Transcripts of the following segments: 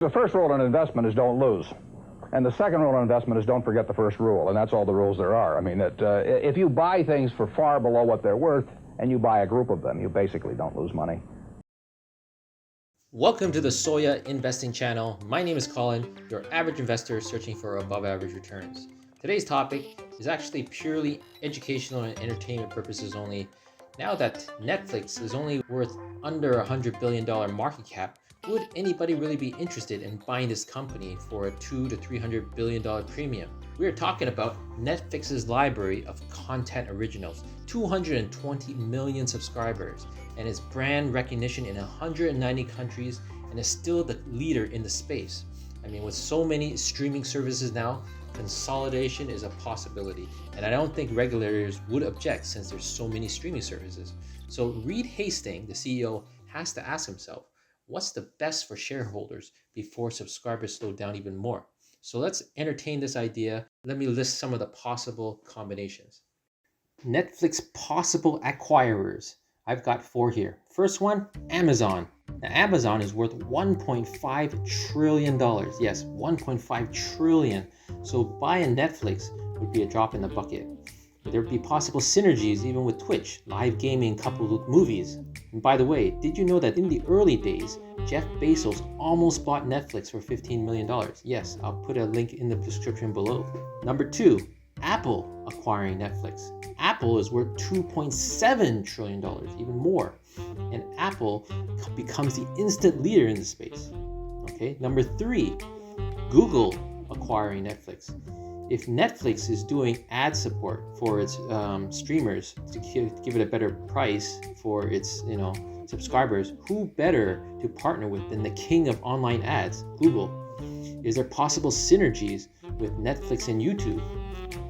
The first rule in investment is don't lose. And the second rule in investment is don't forget the first rule, and that's all the rules there are. I mean, if you buy things for far below what they're worth and you buy a group of them, you basically don't lose money. Welcome to the Soya Investing Channel. My name is Colin, your average investor searching for above average returns. Today's topic is actually purely educational and entertainment purposes only. Now that Netflix is only worth under $100 billion market cap, would anybody really be interested in buying this company for a $200 to $300 billion premium? We are talking about Netflix's library of content originals, 220 million subscribers, and its brand recognition in 190 countries, and is still the leader in the space. I mean, with so many streaming services now, consolidation is a possibility, and I don't think regulators would object since there's so many streaming services. So Reed Hastings, the CEO, has to ask himself, what's the best for shareholders before subscribers slow down even more? So let's entertain this idea. Let me list some of the possible combinations. Netflix possible acquirers. I've got 4 here. First one, Amazon. Now, Amazon is worth $1.5 trillion. Yes, $1.5 trillion. So buying Netflix would be a drop in the bucket. There would be possible synergies even with Twitch, live gaming coupled with movies. And by the way, did you know that in the early days, Jeff Bezos almost bought Netflix for $15 million? Yes, I'll put a link in the description below. Number 2, Apple acquiring Netflix. Apple is worth $2.7 trillion, even more. And Apple becomes the instant leader in the space. Okay, number 3, Google acquiring Netflix. If Netflix is doing ad support for its streamers to give it a better price for its subscribers, who better to partner with than the king of online ads, Google? Is there possible synergies with Netflix and YouTube?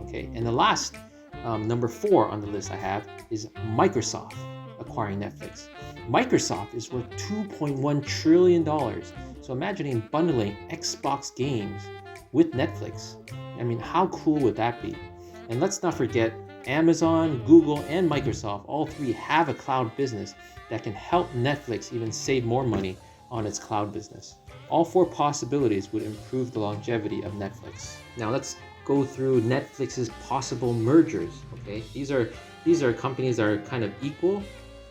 Okay, and the last number 4 on the list I have is Microsoft acquiring Netflix. Microsoft is worth $2.1 trillion. So imagining bundling Xbox games with Netflix. I mean, how cool would that be? And let's not forget, Amazon, Google, and Microsoft, all 3 have a cloud business that can help Netflix even save more money on its cloud business. All 4 possibilities would improve the longevity of Netflix. Now let's go through Netflix's possible mergers. Okay, these are companies that are kind of equal,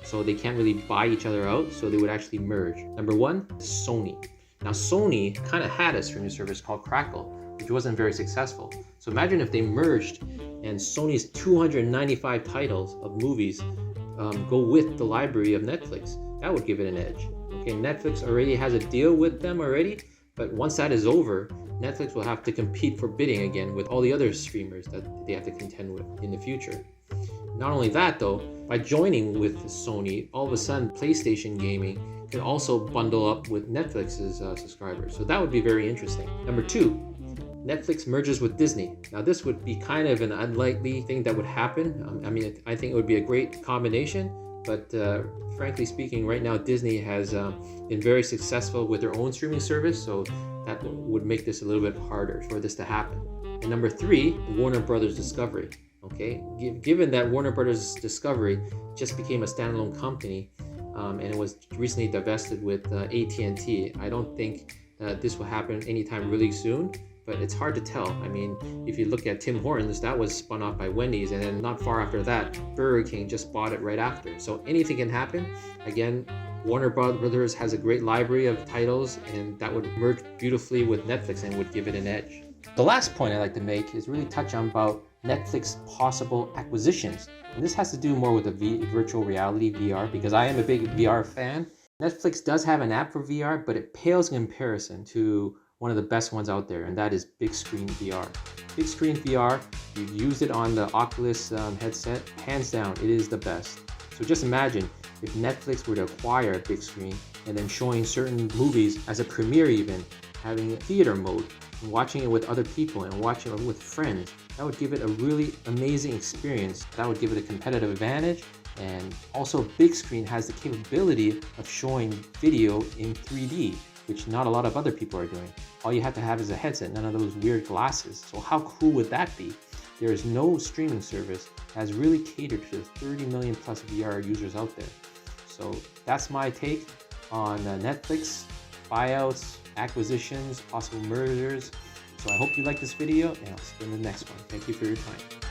so they can't really buy each other out, so they would actually merge. Number 1, Sony. Now Sony kind of had a streaming service called Crackle, which wasn't very successful. So imagine if they merged and Sony's 295 titles of movies go with the library of Netflix. That would give it an edge. Okay, Netflix already has a deal with them already, but once that is over, Netflix will have to compete for bidding again with all the other streamers that they have to contend with in the future. Not only that though, by joining with Sony, all of a sudden PlayStation gaming can also bundle up with Netflix's subscribers. So that would be very interesting. Number 2, Netflix merges with Disney. Now this would be kind of an unlikely thing that would happen. I think it would be a great combination, but frankly speaking, right now Disney has been very successful with their own streaming service, so that would make this a little bit harder for this to happen. And number 3, Warner Brothers Discovery. Okay, given that Warner Brothers Discovery just became a standalone company and it was recently divested with AT&T, I don't think this will happen anytime really soon. But it's hard to tell. I mean, if you look at Tim Hortons, that was spun off by Wendy's, and then not far after that, Burger King just bought it right after. So anything can happen. Again, Warner Brothers has a great library of titles, and that would merge beautifully with Netflix and would give it an edge. The last point I'd like to make is really touch on about Netflix possible acquisitions. And this has to do more with the virtual reality, VR, because I am a big VR fan. Netflix does have an app for VR, but it pales in comparison to one of the best ones out there, and that is Big Screen VR. Big Screen VR, you've used it on the Oculus headset, hands down, it is the best. So just imagine if Netflix were to acquire Big Screen and then showing certain movies as a premiere even, having theater mode, and watching it with other people and watching it with friends. That would give it a really amazing experience. That would give it a competitive advantage. And also Big Screen has the capability of showing video in 3D, which not a lot of other people are doing. All you have to have is a headset, none of those weird glasses. So how cool would that be? There is no streaming service that has really catered to the 30 million plus VR users out there. So that's my take on Netflix, buyouts, acquisitions, possible mergers. So I hope you like this video, and I'll see you in the next one. Thank you for your time.